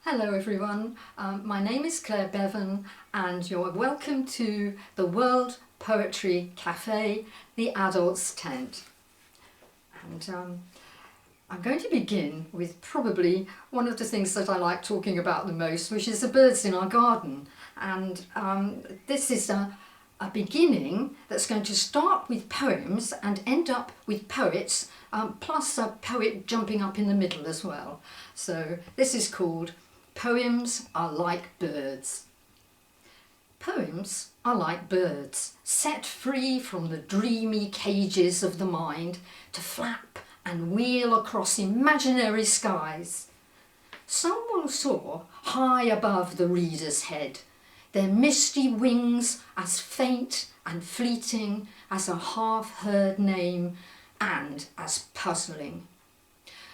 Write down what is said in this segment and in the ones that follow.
Hello everyone, my name is Clare Bevan and you're welcome to the World Poetry Cafe, the Adults Tent. And I'm going to begin with probably one of the things that I like talking about the most, which is the birds in our garden. And this is a beginning that's going to start with poems and end up with poets, plus a poet jumping up in the middle as well. So this is called Poems Are Like Birds. Poems are like birds, set free from the dreamy cages of the mind to flap and wheel across imaginary skies. Some will soar high above the reader's head, their misty wings as faint and fleeting as a half-heard name and as puzzling.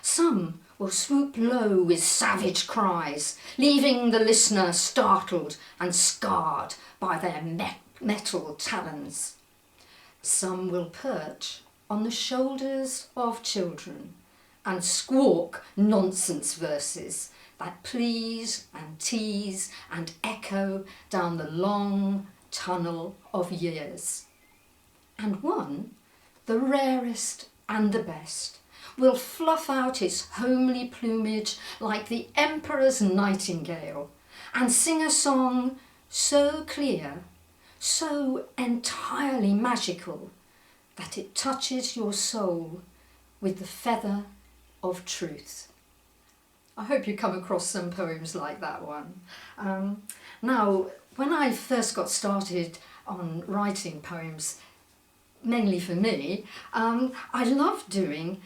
Some will swoop low with savage cries, leaving the listener startled and scarred by their metal talons. Some will perch on the shoulders of children and squawk nonsense verses that please and tease and echo down the long tunnel of years. And one, the rarest and the best, will fluff out its homely plumage like the emperor's nightingale and sing a song so clear, so entirely magical, that it touches your soul with the feather of truth. I hope you come across some poems like that one. Now, when I first got started on writing poems, mainly for me, I love doing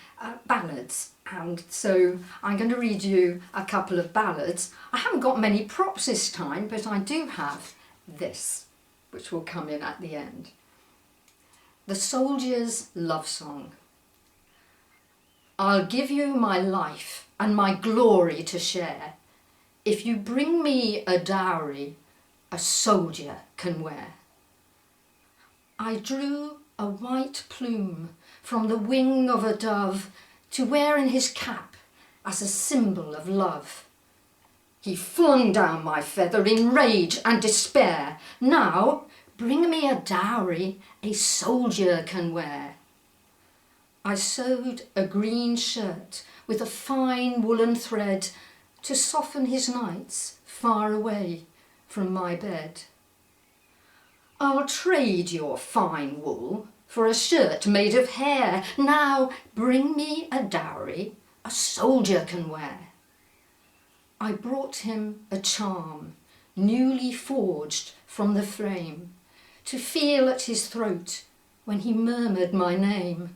ballads, and so I'm going to read you a couple of ballads. I haven't got many props this time, but I do have this, which will come in at the end. The Soldier's Love Song. I'll give you my life and my glory to share. If you bring me a dowry, a soldier can wear. I drew a white plume from the wing of a dove to wear in his cap as a symbol of love. He flung down my feather in rage and despair. Now, bring me a dowry a soldier can wear. I sewed a green shirt with a fine woolen thread to soften his nights far away from my bed. I'll trade your fine wool for a shirt made of hair. Now bring me a dowry a soldier can wear. I brought him a charm newly forged from the flame to feel at his throat when he murmured my name.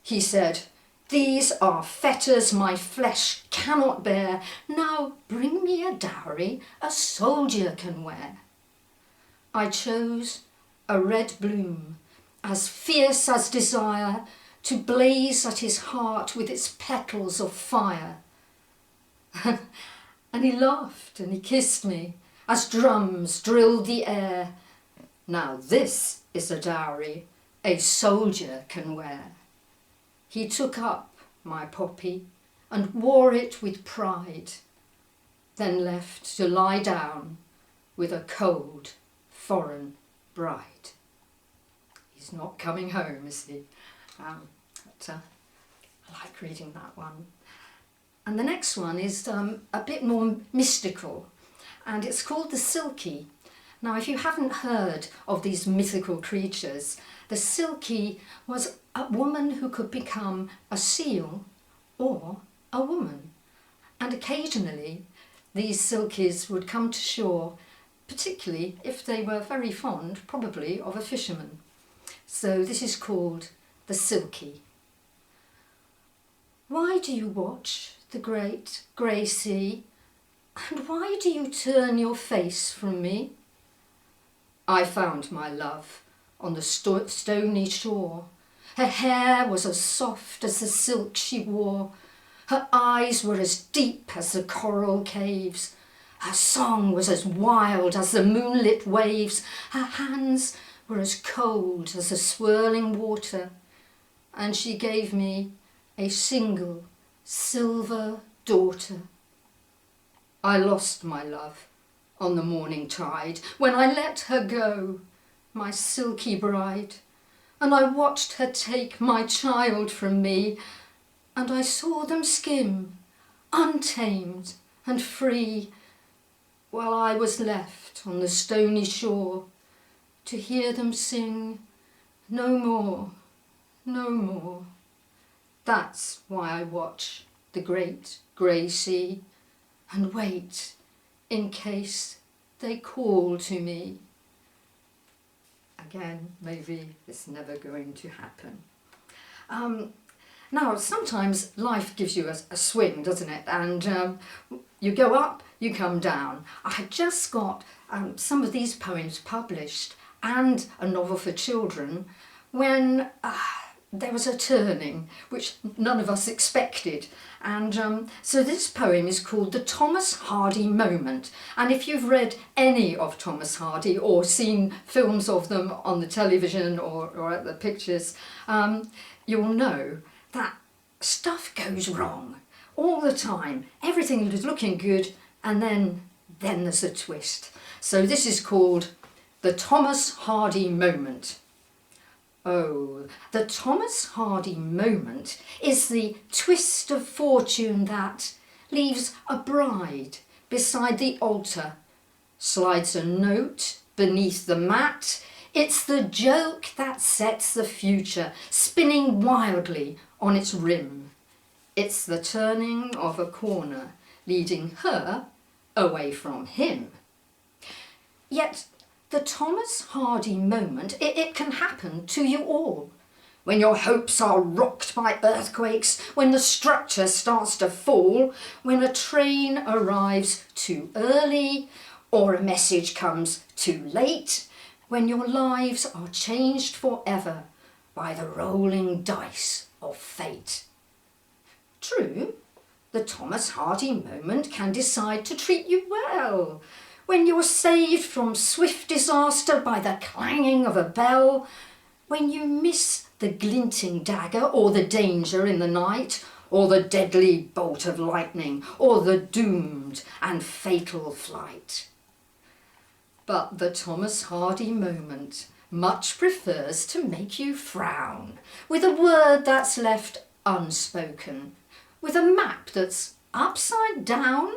He said, "These are fetters my flesh cannot bear. Now bring me a dowry a soldier can wear." I chose a red bloom, as fierce as desire, to blaze at his heart with its petals of fire. And he laughed and he kissed me as drums drilled the air. Now this is a dowry a soldier can wear. He took up my poppy and wore it with pride, then left to lie down with a cold foreign bride. He's not coming home, is he? But I like reading that one. And the next one is a bit more mystical, and it's called the Silkie. Now, if you haven't heard of these mythical creatures, the Silkie was a woman who could become a seal or a woman. And occasionally these Silkies would come to shore, particularly if they were very fond, probably, of a fisherman. So this is called the Silkie. Why do you watch the great grey sea? And why do you turn your face from me? I found my love on the stony shore. Her hair was as soft as the silk she wore. Her eyes were as deep as the coral caves. Her song was as wild as the moonlit waves. Her hands were as cold as the swirling water. And she gave me a single silver daughter. I lost my love on the morning tide when I let her go, my Silkie bride, and I watched her take my child from me, and I saw them skim, untamed and free, while I was left on the stony shore to hear them sing, no more, no more. That's why I watch the great grey sea and wait in case they call to me. Again, maybe it's never going to happen. Now, sometimes life gives you a swing, doesn't it? And you go up, you come down. I had just got some of these poems published and a novel for children when there was a turning which none of us expected. And so this poem is called The Thomas Hardy Moment. And if you've read any of Thomas Hardy or seen films of them on the television or at the pictures, you'll know that stuff goes wrong all the time. Everything is looking good, and then there's a twist. So this is called The Thomas Hardy Moment. Oh, the Thomas Hardy moment is the twist of fortune that leaves a bride beside the altar, slides a note beneath the mat. It's the joke that sets the future spinning wildly on its rim. It's the turning of a corner leading her away from him. Yet the Thomas Hardy moment, it can happen to you all. When your hopes are rocked by earthquakes, when the structure starts to fall, when a train arrives too early or a message comes too late, when your lives are changed forever by the rolling dice of fate. True, the Thomas Hardy moment can decide to treat you well. When you're saved from swift disaster by the clanging of a bell, when you miss the glinting dagger or the danger in the night, or the deadly bolt of lightning, or the doomed and fatal flight. But the Thomas Hardy moment much prefers to make you frown, with a word that's left unspoken, with a map that's upside down,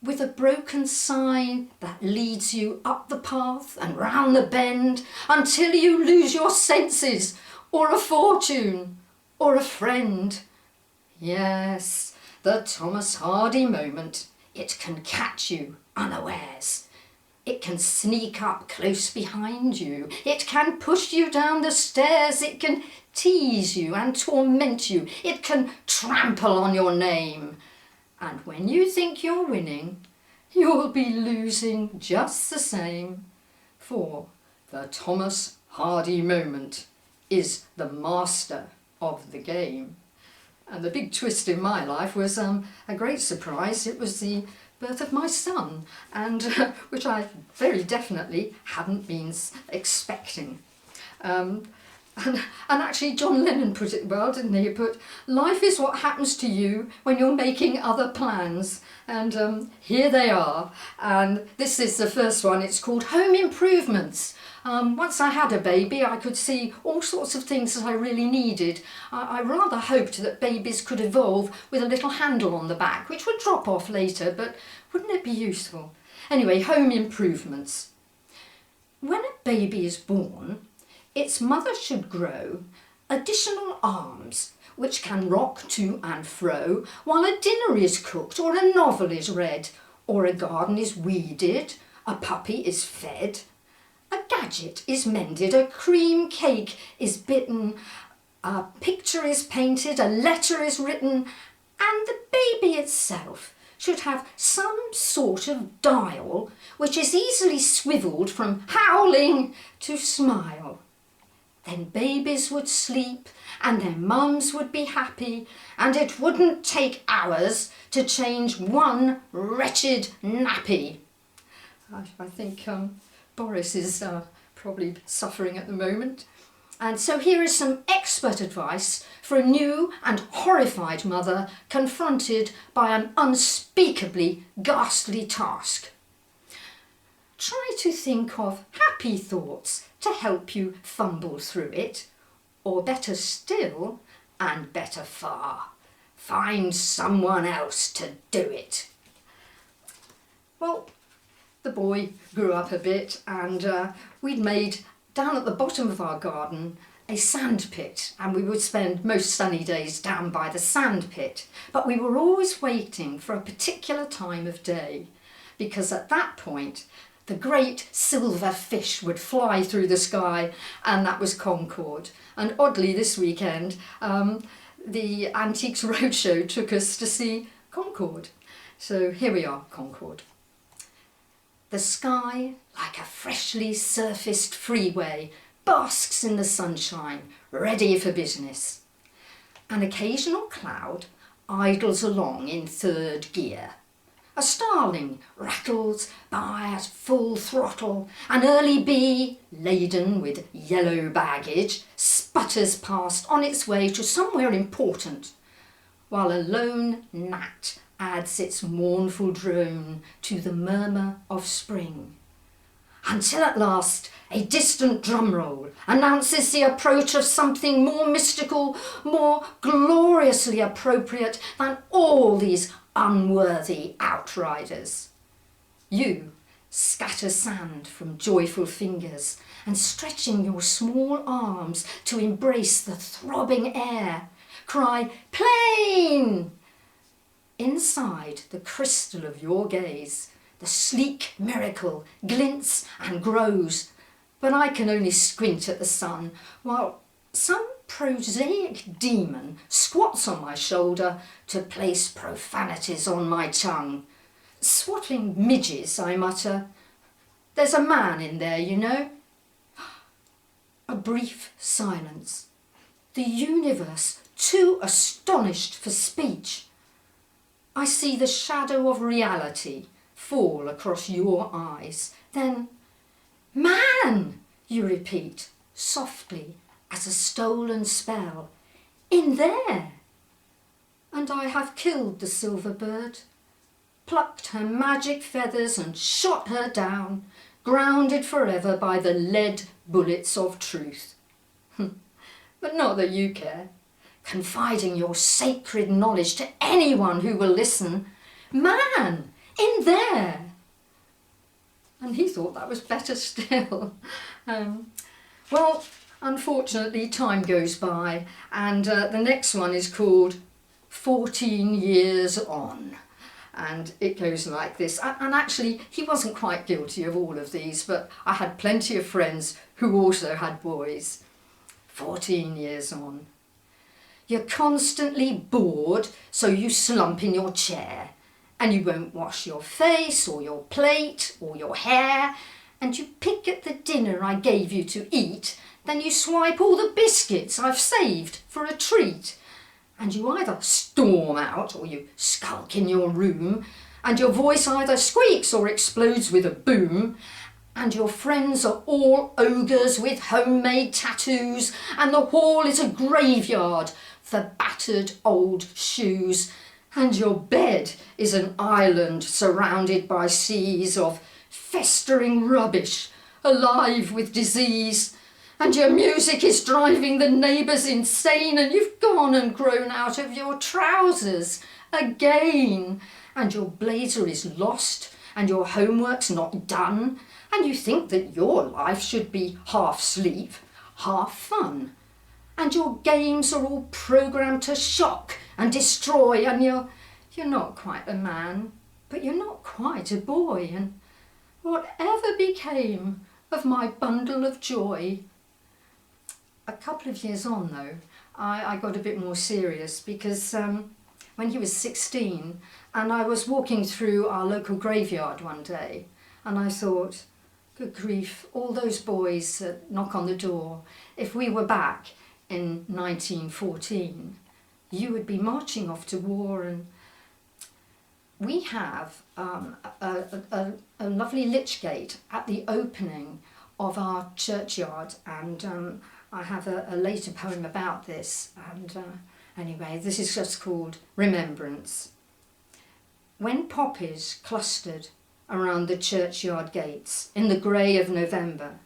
with a broken sign that leads you up the path and round the bend until you lose your senses, or a fortune, or a friend. Yes, the Thomas Hardy moment, it can catch you unawares. It can sneak up close behind you. It can push you down the stairs. It can tease you and torment you. It can trample on your name. And when you think you're winning, you'll be losing just the same. For the Thomas Hardy moment is the master of the game. And the big twist in my life was a great surprise. It was the birth of my son, and which I very definitely hadn't been expecting. And actually John Lennon put it well, didn't he? He put, life is what happens to you when you're making other plans. And here they are. And this is the first one. It's called Home Improvements. Once I had a baby, I could see all sorts of things that I really needed. I rather hoped that babies could evolve with a little handle on the back, which would drop off later, but wouldn't it be useful? Anyway, home improvements. When a baby is born, its mother should grow additional arms which can rock to and fro while a dinner is cooked or a novel is read or a garden is weeded, a puppy is fed, a gadget is mended, a cream cake is bitten, a picture is painted, a letter is written, and the baby itself should have some sort of dial which is easily swivelled from howling to smile. Then babies would sleep and their mums would be happy, and it wouldn't take hours to change one wretched nappy. I think Boris is probably suffering at the moment. And so here is some expert advice for a new and horrified mother confronted by an unspeakably ghastly task. Try to think of happy thoughts to help you fumble through it, or better still, and better far, find someone else to do it. Well, the boy grew up a bit, and we'd made, down at the bottom of our garden, a sand pit, and we would spend most sunny days down by the sand pit. But we were always waiting for a particular time of day, because at that point the great silver fish would fly through the sky, and that was Concorde. And oddly, this weekend the Antiques Roadshow took us to see Concorde. So here we are, Concorde. The sky, like a freshly surfaced freeway, basks in the sunshine, ready for business. An occasional cloud idles along in third gear. A starling rattles by at full throttle. An early bee, laden with yellow baggage, sputters past on its way to somewhere important, while a lone gnat adds its mournful drone to the murmur of spring. Until at last a distant drum roll announces the approach of something more mystical, more gloriously appropriate than all these unworthy outriders. You scatter sand from joyful fingers and, stretching your small arms to embrace the throbbing air, cry, "Plane!" Inside the crystal of your gaze, the sleek miracle glints and grows, but I can only squint at the sun, while some prosaic demon squats on my shoulder to place profanities on my tongue. Swaddling midges, I mutter. There's a man in there, you know. A brief silence. The universe too astonished for speech. I see the shadow of reality fall across your eyes. Then, "Man!" you repeat, softly as a stolen spell. "In there!" And I have killed the silver bird, plucked her magic feathers and shot her down, grounded forever by the lead bullets of truth. But not that you care, confiding your sacred knowledge to anyone who will listen. "Man! In there!" And he thought that was better still. Well, unfortunately, time goes by, and the next one is called 14 Years On. And it goes like this. And actually, he wasn't quite guilty of all of these, but I had plenty of friends who also had boys. 14 years on. You're constantly bored, so you slump in your chair, and you won't wash your face or your plate or your hair, and you pick at the dinner I gave you to eat, then you swipe all the biscuits I've saved for a treat, and you either storm out or you skulk in your room, and your voice either squeaks or explodes with a boom, and your friends are all ogres with homemade tattoos, and the hall is a graveyard for battered old shoes, and your bed is an island surrounded by seas of festering rubbish, alive with disease, and your music is driving the neighbours insane, and you've gone and grown out of your trousers again, and your blazer is lost, and your homework's not done, and you think that your life should be half sleep, half fun, and your games are all programmed to shock and destroy, and you're not quite a man, but you're not quite a boy, and whatever became of my bundle of joy? A couple of years on, though, I got a bit more serious, because when he was 16, and I was walking through our local graveyard one day, and I thought, good grief, all those boys that knock on the door, if we were back in 1914, you would be marching off to war. And we have a lovely lich gate at the opening of our churchyard, and I have a later poem about this, and anyway, this is just called Remembrance. When poppies clustered around the churchyard gates in the grey of November,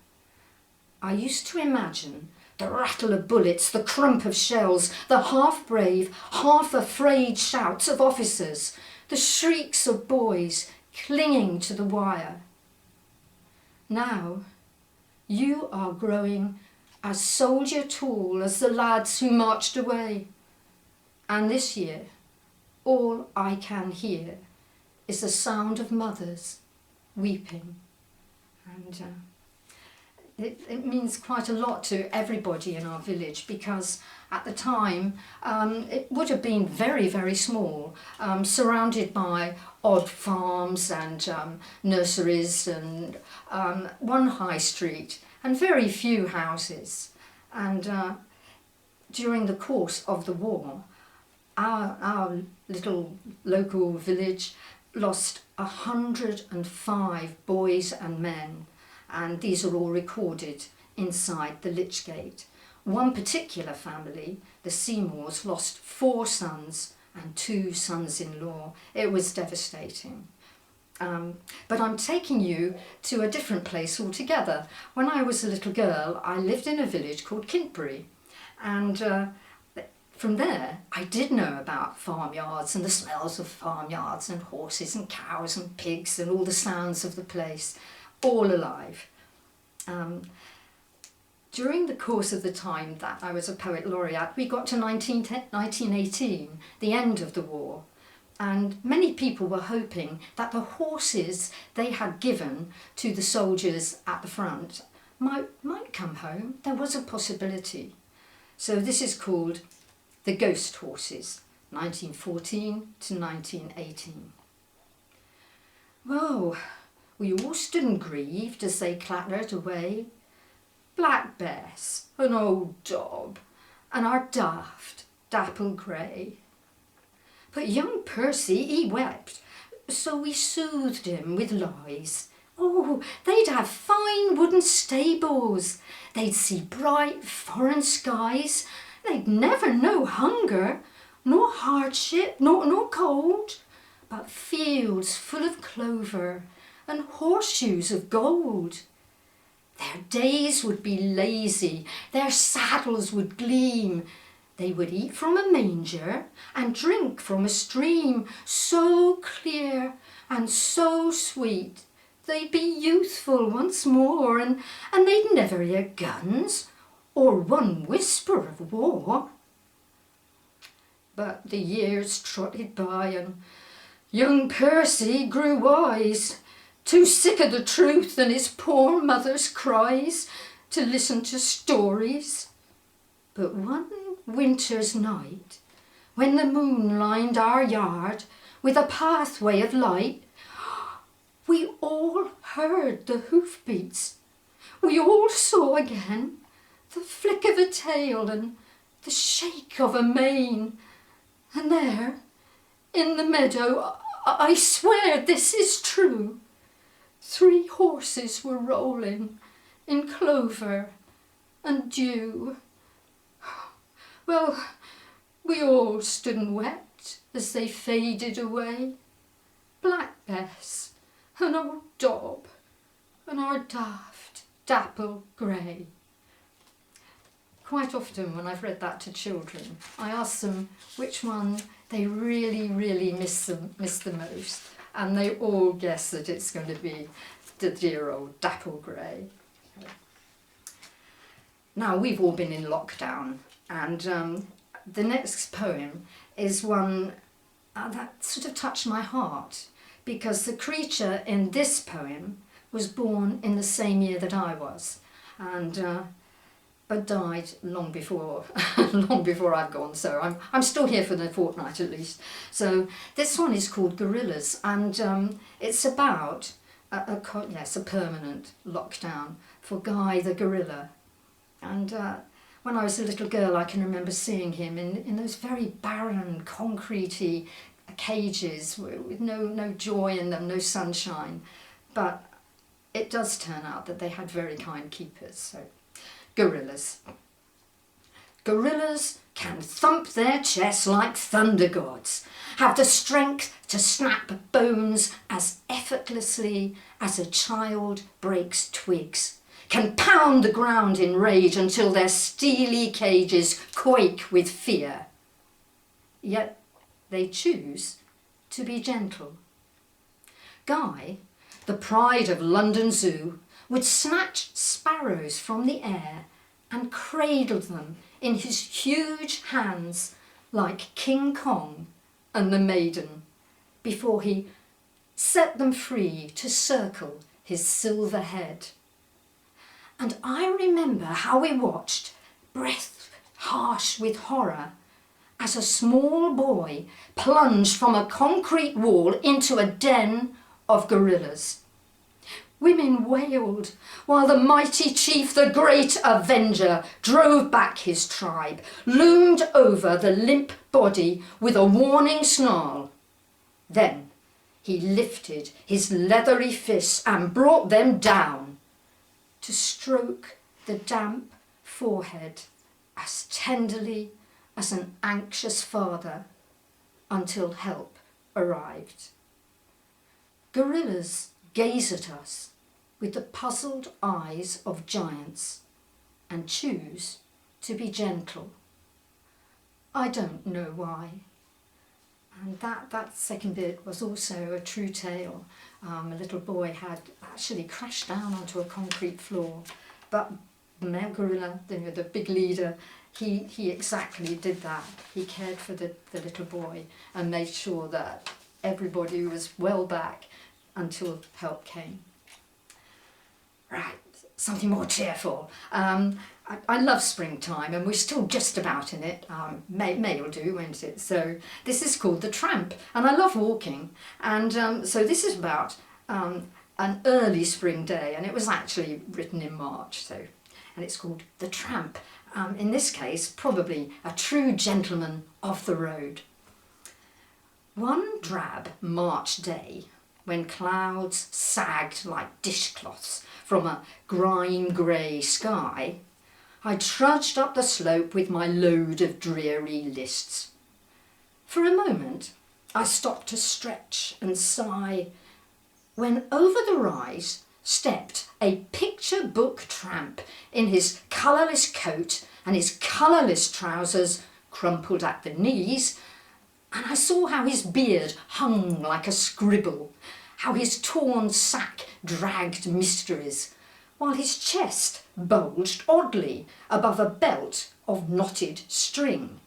I used to imagine the rattle of bullets, the crump of shells, the half-brave, half-afraid shouts of officers, the shrieks of boys clinging to the wire. Now, you are growing as soldier tall as the lads who marched away. And this year, all I can hear is the sound of mothers weeping. And it means quite a lot to everybody in our village, because at the time it would have been very, very small, surrounded by odd farms and nurseries and one high street and very few houses. And during the course of the war, our little local village lost 105 boys and men, and these are all recorded inside the Lich Gate. One particular family, the Seymours, lost 4 sons and 2 sons-in-law. It was devastating. But I'm taking you to a different place altogether. When I was a little girl, I lived in a village called Kintbury, and from there I did know about farmyards and the smells of farmyards and horses and cows and pigs and all the sounds of the place, all alive. During the course of the time that I was a poet laureate, we got to 1918, the end of the war, and many people were hoping that the horses they had given to the soldiers at the front might come home. There was a possibility. So this is called The Ghost Horses, 1914 to 1918. Well, we all stood and grieved as they clattered away. Black Bess, an old Dob, and our daft dapple grey. But young Percy, he wept, so we soothed him with lies. Oh, they'd have fine wooden stables, they'd see bright foreign skies, they'd never know hunger, nor hardship, nor cold, but fields full of clover and horseshoes of gold. Their days would be lazy, their saddles would gleam, they would eat from a manger and drink from a stream so clear and so sweet. They'd be youthful once more, and they'd never hear guns or one whisper of war. But the years trotted by and young Percy grew wise, too sick of the truth and his poor mother's cries to listen to stories. But one winter's night, when the moon lined our yard with a pathway of light, we all heard the hoofbeats. We all saw again the flick of a tail and the shake of a mane. And there, in the meadow, I swear this is true, 3 horses were rolling in clover and dew. Well, we all stood and wept as they faded away. Black Bess, and old Dob, and our daft dapple grey. Quite often when I've read that to children, I ask them which one they really, really miss the most, and they all guess that it's going to be the dear old dapple grey. Now, we've all been in lockdown, and the next poem is one that sort of touched my heart, because the creature in this poem was born in the same year that I was, and but died long before long before I've gone. So I'm still here for the fortnight at least. So this one is called Gorillas, and it's about a permanent lockdown for Guy the gorilla. And when I was a little girl, I can remember seeing him in those very barren, concretey cages with no joy in them, no sunshine. But it does turn out that they had very kind keepers. So, Gorillas. Gorillas can thump their chests like thunder gods, have the strength to snap bones as effortlessly as a child breaks twigs, can pound the ground in rage until their steely cages quake with fear. Yet they choose to be gentle. Guy, the pride of London Zoo, would snatch sparrows from the air and cradle them in his huge hands like King Kong and the maiden before he set them free to circle his silver head. And I remember how we watched, breath harsh with horror, as a small boy plunged from a concrete wall into a den of gorillas. Women wailed, while the mighty chief, the great avenger, drove back his tribe, loomed over the limp body with a warning snarl. Then he lifted his leathery fists and brought them down to stroke the damp forehead as tenderly as an anxious father until help arrived. Gorillas gaze at us with the puzzled eyes of giants and choose to be gentle. I don't know why. And that second bit was also a true tale. A little boy had actually crashed down onto a concrete floor, but the male gorilla, the big leader, he exactly did that. He cared for the little boy and made sure that everybody was well back until help came. Right, something more cheerful. I love springtime, and we're still just about in it. May will do, won't it? So this is called The Tramp, and I love walking. And so this is about an early spring day, and it was actually written in March. And it's called The Tramp. In this case, probably a true gentleman of the road. One drab March day, when clouds sagged like dishcloths from a grime-grey sky, I trudged up the slope with my load of dreary lists. For a moment, I stopped to stretch and sigh, when over the rise stepped a picture book tramp in his colourless coat and his colourless trousers crumpled at the knees, and I saw how his beard hung like a scribble, how his torn sack dragged mysteries, while his chest bulged oddly above a belt of knotted string.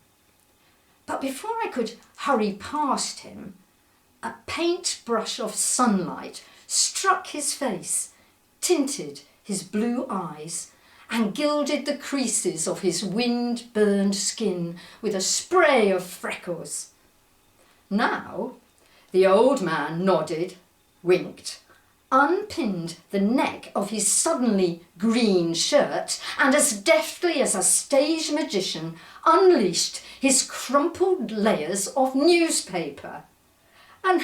But before I could hurry past him, a paintbrush of sunlight struck his face, tinted his blue eyes, and gilded the creases of his wind-burned skin with a spray of freckles. Now, the old man nodded, winked, unpinned the neck of his suddenly green shirt, and as deftly as a stage magician unleashed his crumpled layers of newspaper. And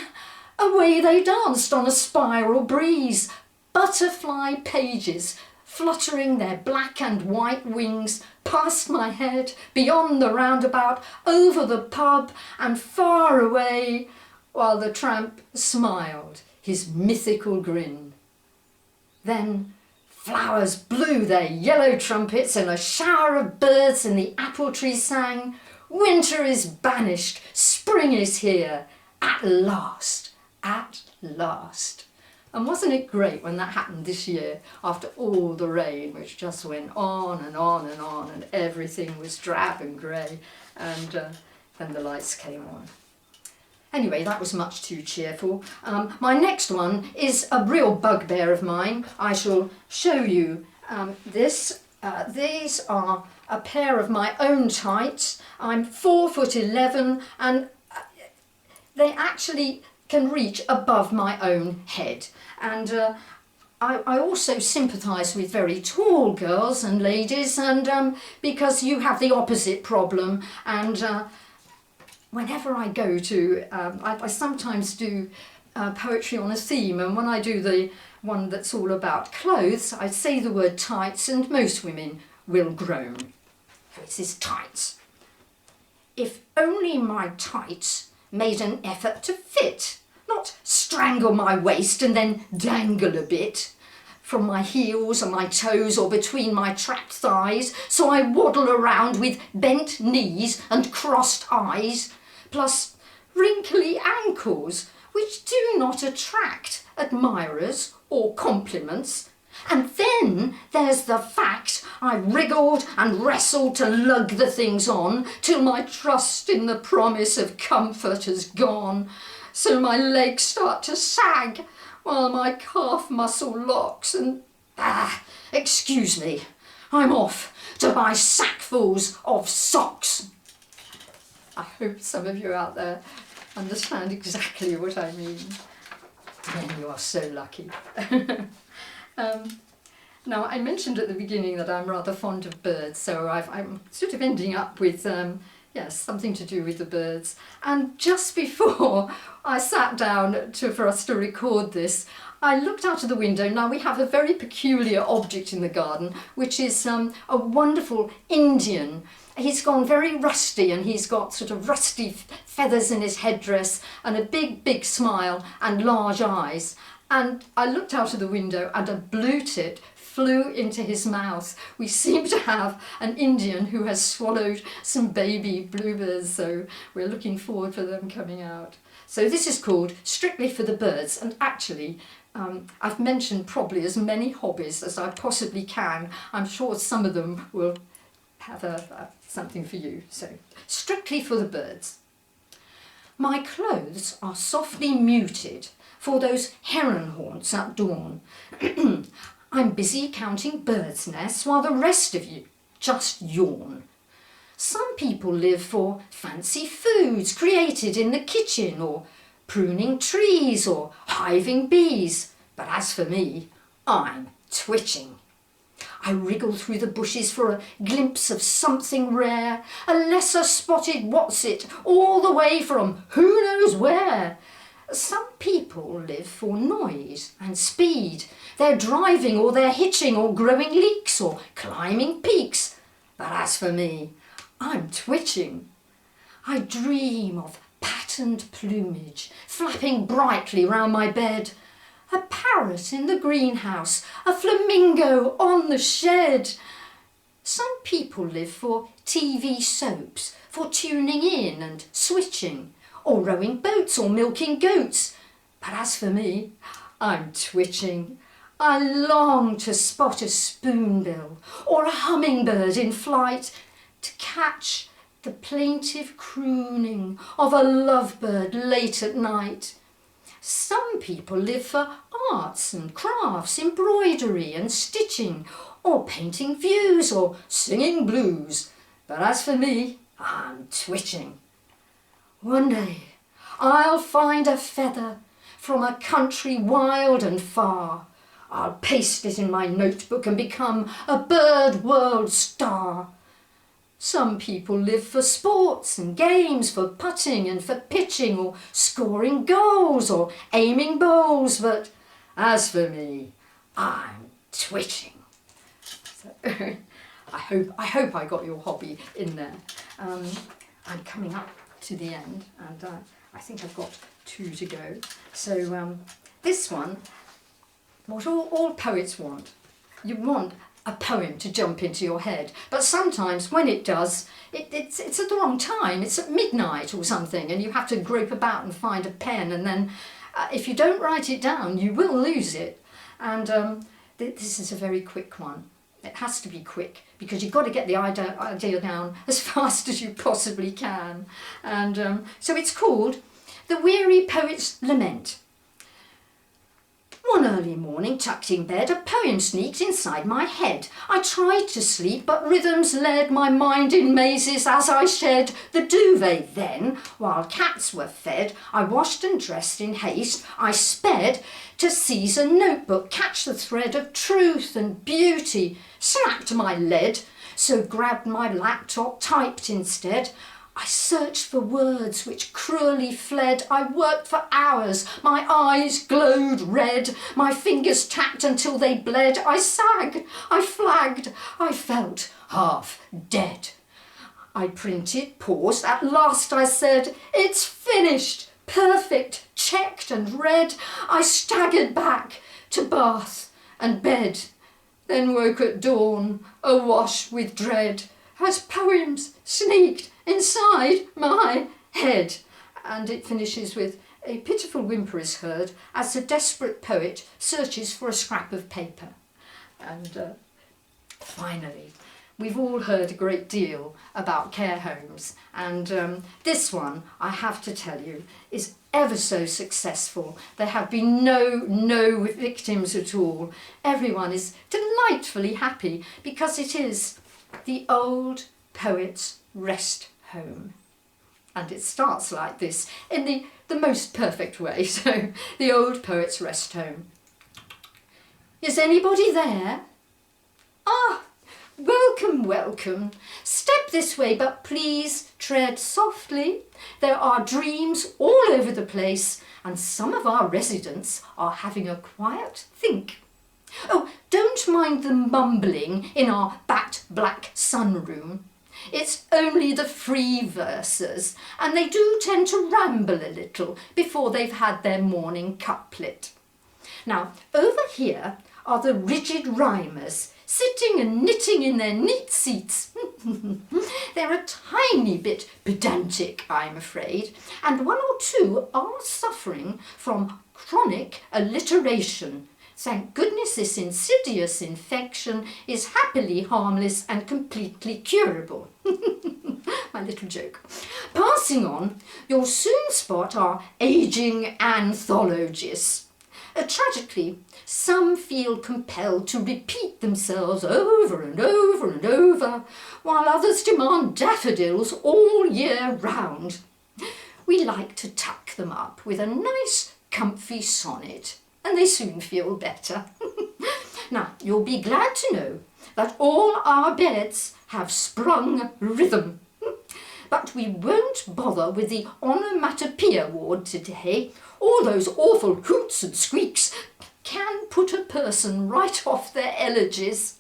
away they danced on a spiral breeze, butterfly pages fluttering their black and white wings past my head, beyond the roundabout, over the pub and far away, while the tramp smiled his mythical grin. Then flowers blew their yellow trumpets and a shower of birds in the apple tree sang, "Winter is banished, spring is here, at last, at last." And wasn't it great when that happened this year, after all the rain, which just went on and on and on, and everything was drab and grey, and then the lights came on. Anyway, that was much too cheerful. My next one is a real bugbear of mine. I shall show you this. These are a pair of my own tights. I'm 4'11", and they actually can reach above my own head. And I also sympathise with very tall girls and ladies, and because you have the opposite problem. And whenever I go to, I sometimes do poetry on a theme, and when I do the one that's all about clothes, I say the word tights, and most women will groan. It's his tights. If only my tights made an effort to fit, not strangle my waist and then dangle a bit from my heels and my toes or between my trapped thighs, so I waddle around with bent knees and crossed eyes, plus wrinkly ankles which do not attract admirers or compliments. And then there's the fact I wriggled and wrestled to lug the things on till my trust in the promise of comfort has gone, so my legs start to sag while my calf muscle locks and... excuse me, I'm off to buy sackfuls of socks. I hope some of you out there understand exactly what I mean. Then you are so lucky. Now, I mentioned at the beginning that I'm rather fond of birds, so I'm sort of ending up with yes, something to do with the birds. And just before I sat down for us to record this, I looked out of the window. Now, we have a very peculiar object in the garden, which is a wonderful Indian. He's gone very rusty, and he's got sort of rusty feathers in his headdress and a big, big smile and large eyes. And I looked out of the window and a blue tit flew into his mouth. We seem to have an Indian who has swallowed some baby bluebirds, so we're looking forward for them coming out. So this is called Strictly for the Birds, and actually I've mentioned probably as many hobbies as I possibly can. I'm sure some of them will have something for you. So, Strictly for the Birds. My clothes are softly muted for those heron haunts at dawn. I'm busy counting birds' nests while the rest of you just yawn. Some people live for fancy foods created in the kitchen, or pruning trees, or hiving bees. But as for me, I'm twitching. I wriggle through the bushes for a glimpse of something rare, a lesser spotted what's-it, all the way from who knows where. Some people live for noise and speed. They're driving, or they're hitching, or growing leaks, or climbing peaks. But as for me, I'm twitching. I dream of patterned plumage flapping brightly round my bed, a parrot in the greenhouse, a flamingo on the shed. Some people live for TV soaps, for tuning in and switching, or rowing boats or milking goats. But as for me, I'm twitching. I long to spot a spoonbill or a hummingbird in flight, to catch the plaintive crooning of a lovebird late at night. Some people live for arts and crafts, embroidery and stitching, or painting views or singing blues. But as for me, I'm twitching. One day I'll find a feather from a country wild and far. I'll paste it in my notebook and become a bird world star. Some people live for sports and games, for putting and for pitching, or scoring goals or aiming bowls. But as for me, I'm twitching. So, I hope I got your hobby in there. I'm coming up to the end, and I think I've got 2 to go. So this one, what all poets want. You want a poem to jump into your head, but sometimes when it does, it's at the wrong time. It's at midnight or something, and you have to grope about and find a pen, and then if you don't write it down, you will lose it. And this is a very quick one. It has to be quick, because you've got to get the idea down as fast as you possibly can. And so it's called The Weary Poet's Lament. One early morning, tucked in bed, a poem sneaked inside my head. I tried to sleep, but rhythms led my mind in mazes as I shed the duvet. Then, while cats were fed, I washed and dressed in haste. I sped to seize a notebook, catch the thread of truth and beauty, snapped my lead, so grabbed my laptop, typed instead. I searched for words which cruelly fled. I worked for hours, my eyes glowed red, my fingers tapped until they bled. I sagged, I flagged, I felt half dead. I printed, paused, at last I said, "It's finished, perfect, checked and read." I staggered back to bath and bed, then woke at dawn, awash with dread, as poems sneaked inside my head. And it finishes with, "A pitiful whimper is heard as the desperate poet searches for a scrap of paper." And finally, we've all heard a great deal about care homes, and this one, I have to tell you, is ever so successful. There have been no victims at all. Everyone is delightfully happy because it is the Old Poets' Rest Home. And it starts like this, in the most perfect way. So, the Old Poets' Rest Home. "Is anybody there? Ah, welcome, welcome. Step this way, but please tread softly. There are dreams all over the place, and some of our residents are having a quiet think. Oh, don't mind the mumbling in our bat black sunroom. It's only the free versers, and they do tend to ramble a little before they've had their morning cuplet. Now, over here are the rigid rhymers, sitting and knitting in their neat seats. They're a tiny bit pedantic, I'm afraid, and one or two are suffering from chronic alliteration. Thank goodness this insidious infection is happily harmless and completely curable." My little joke. Passing on, you'll soon spot our ageing anthologies. Tragically, some feel compelled to repeat themselves over and over and over, while others demand daffodils all year round. We like to tuck them up with a nice comfy sonnet, and they soon feel better. Now, you'll be glad to know that all our beds have sprung rhythm. But we won't bother with the onomatopoeia ward today. All those awful hoots and squeaks can put a person right off their elegies.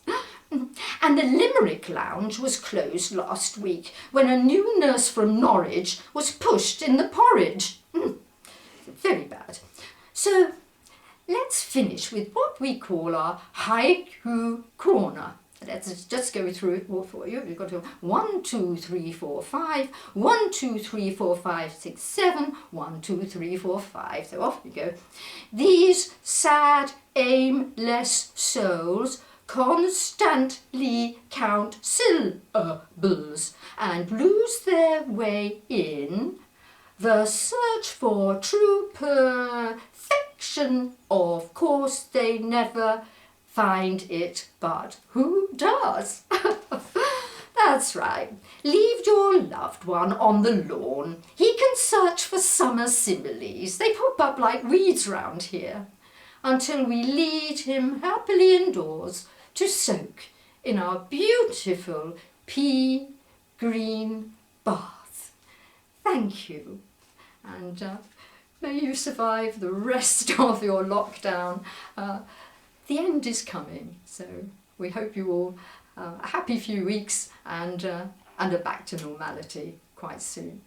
And the Limerick Lounge was closed last week when a new nurse from Norwich was pushed in the porridge. Very bad. So let's finish with what we call our haiku corner. Let's just go through it all for you. We've got to 1, 2, 3, 4, 5, 1, 2, 3, 4, 5, 6, 7, 1, 2, 3, 4, 5. So off we go. These sad, aimless souls constantly count syllables and lose their way in the search for true perfection. Of course, they never find it, but who does? That's right. Leave your loved one on the lawn. He can search for summer similes. They pop up like weeds round here, until we lead him happily indoors to soak in our beautiful pea green bath. Thank you, and may you survive the rest of your lockdown. The end is coming, so we hope you all a happy few weeks and are back to normality quite soon.